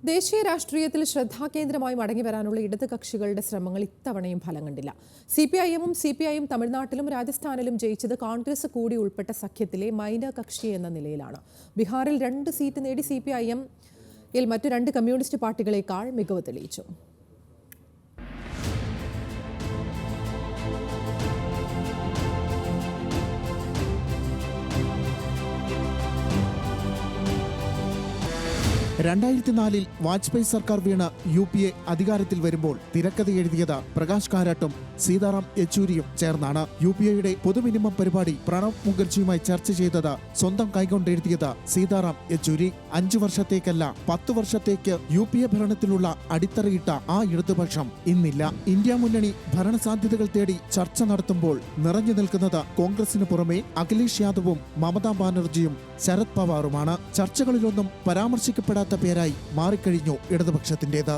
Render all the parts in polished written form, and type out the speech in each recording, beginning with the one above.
ദേശീയ രാഷ്ട്രീയത്തിൽ ശ്രദ്ധാകേന്ദ്രമായി മടങ്ങിവരാനുള്ള ഇടത് കക്ഷികളുടെ ശ്രമങ്ങൾ ഇത്തവണയും ഫലം കണ്ടില്ല. സിപിഐഎമ്മും സിപിഐയും തമിഴ്നാട്ടിലും രാജസ്ഥാനിലും ജയിച്ചത് കോൺഗ്രസ് കൂടി ഉൾപ്പെട്ട സഖ്യത്തിലെ മൈനർ കക്ഷി എന്ന നിലയിലാണ്. ബീഹാറിൽ 2 സീറ്റ് നേടി സിപിഐഎം മറ്റു 2 കമ്മ്യൂണിസ്റ്റ് പാർട്ടികളെക്കാൾ മികവ് തെളിയിച്ചു. രണ്ടായിരത്തി വാജ്പേയി സർക്കാർ വീണ് UPA അധികാരത്തിൽ വരുമ്പോൾ തിരക്കഥ എഴുതിയത് പ്രകാശ് കാരാട്ടും സീതാറാം യെച്ചൂരിയും ചേർന്നാണ്. UPAയുടെ പൊതുമിനിമം പരിപാടി പ്രണബ് മുഖർജിയുമായി ചർച്ച ചെയ്തത് സ്വന്തം കൈകൊണ്ടെഴുതിയത് സീതാറാം യെച്ചൂരി. 5 വർഷത്തേക്കല്ല 10 വർഷത്തേക്ക് UPA ഭരണത്തിലുള്ള അടിത്തറയിട്ട ആ ഇടതുപക്ഷം ഇന്നില്ല. ഇന്ത്യ മുന്നണി ഭരണസാധ്യതകൾ തേടി ചർച്ച നടത്തുമ്പോൾ നിറഞ്ഞു നിൽക്കുന്നത് കോൺഗ്രസിന് പുറമെ അഖിലേഷ് യാദവും മമതാ ബാനർജിയും ശരത് പവാറുമാണ്. ചർച്ചകളിലൊന്നും പരാമർശിക്കപ്പെടാത്ത പേരായി മാറിക്കഴിഞ്ഞു ഇടതുപക്ഷത്തിന്റേത്.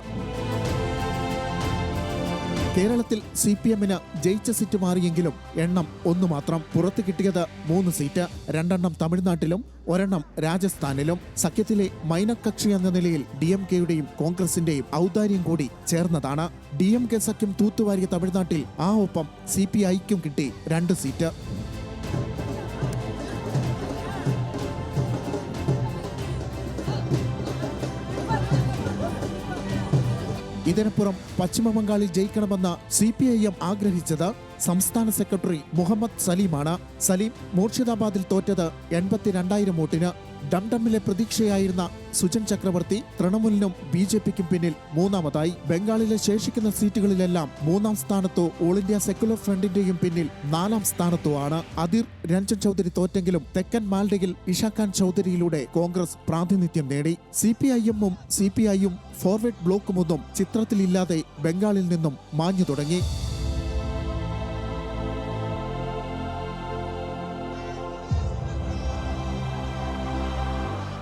കേരളത്തിൽ CPM-ന് ജയിച്ച സീറ്റ് മാറിയെങ്കിലും എണ്ണം 1 മാത്രം. പുറത്തു കിട്ടിയത് 3 സീറ്റ്, 2 തമിഴ്നാട്ടിലും 1 രാജസ്ഥാനിലും. സഖ്യത്തിലെ മൈനർ കക്ഷി എന്ന നിലയിൽ DMK-യുടെയും കോൺഗ്രസിന്റെയും ഔദാര്യം കൂടി ചേർന്നതാണ്. DMK സഖ്യം തൂത്തുവാരിയ തമിഴ്നാട്ടിൽ ആ ഒപ്പം CPI-ക്കും കിട്ടി 2 സീറ്റ്. ഇതിനപ്പുറം പശ്ചിമബംഗാളിൽ ജയിക്കണമെന്ന് CPIM ആഗ്രഹിച്ചത് സംസ്ഥാന സെക്രട്ടറി മുഹമ്മദ് സലീമാണ്. സലീം മൂർഷിദാബാദിൽ തോറ്റത് 82,000 വോട്ടിന്. ഡംഡമിലെ പ്രതീക്ഷയായിരുന്ന സുജൻ ചക്രവർത്തി തൃണമൂലിനും BJP-ക്കും പിന്നിൽ 3ാമതായി. ബംഗാളിലെ ശേഷിക്കുന്ന സീറ്റുകളിലെല്ലാം 3ാം സ്ഥാനത്തോ ഓൾ ഇന്ത്യ സെക്യുലർ ഫ്രണ്ടിന്റെയും പിന്നിൽ 4ാം സ്ഥാനത്തോ ആണ്. അധീർ രഞ്ജൻ ചൗധരി തോറ്റെങ്കിലും തെക്കൻ മാൽഡയിൽ ഇഷാഖാൻ ചൗധരിയിലൂടെ കോൺഗ്രസ് പ്രാതിനിധ്യം നേടി. CPIM-ഉം CPI-യും ഫോർവേഡ് ബ്ലോക്കുമൊന്നും ചിത്രത്തിലില്ലാതെ ബംഗാളിൽ നിന്നും മാഞ്ഞു തുടങ്ങി.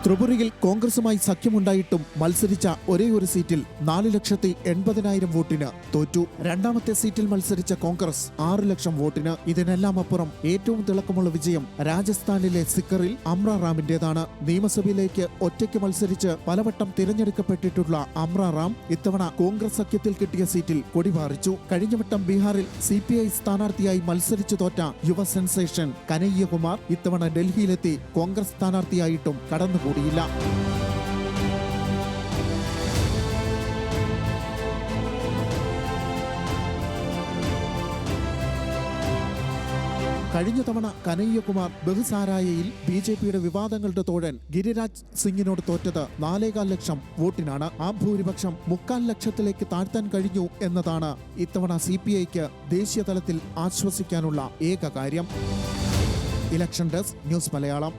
ത്രിപുരയിൽ കോൺഗ്രസുമായി സഖ്യമുണ്ടായിട്ടും മത്സരിച്ച ഒരേയൊരു സീറ്റിൽ 4,80,000 വോട്ടിന് തോറ്റു. 2ാമത്തെ സീറ്റിൽ മത്സരിച്ച കോൺഗ്രസ് 6 ലക്ഷം വോട്ടിന്. ഇതിനെല്ലാം അപ്പുറം ഏറ്റവും തിളക്കമുള്ള വിജയം രാജസ്ഥാനിലെ സിക്കറിൽ അമ്ര റാമിന്റേതാണ്. നിയമസഭയിലേക്ക് ഒറ്റയ്ക്ക് മത്സരിച്ച് പലവട്ടം തിരഞ്ഞെടുക്കപ്പെട്ടിട്ടുള്ള അമ്ര റാം ഇത്തവണ കോൺഗ്രസ് സഖ്യത്തിൽ കിട്ടിയ സീറ്റിൽ കൊടിപാറിച്ചു. കഴിഞ്ഞവട്ടം ബീഹാറിൽ CPI സ്ഥാനാർത്ഥിയായി മത്സരിച്ചു തോറ്റ യുവ സെൻസേഷൻ കനയ്യകുമാർ ഇത്തവണ ഡൽഹിയിലെത്തി കോൺഗ്രസ് സ്ഥാനാർത്ഥിയായിട്ടും കടന്നുകൂടി. കഴിഞ്ഞ തവണ കനയ്യകുമാർ ബഹുസാരായയിൽ BJP-യുടെ വിവാദങ്ങളുടെ തോഴൻ ഗിരിരാജ് സിംഗിനോട് തോറ്റത് 4.25 ലക്ഷം വോട്ടിനാണ്. ആ ഭൂരിപക്ഷം 3/4 ലക്ഷത്തിലേക്ക് താഴ്ത്താൻ കഴിഞ്ഞു എന്നതാണ് ഇത്തവണ CPI-ക്ക് ദേശീയ തലത്തിൽ ആശ്വസിക്കാനുള്ള ഏക കാര്യം. Election desk, news Malayalam.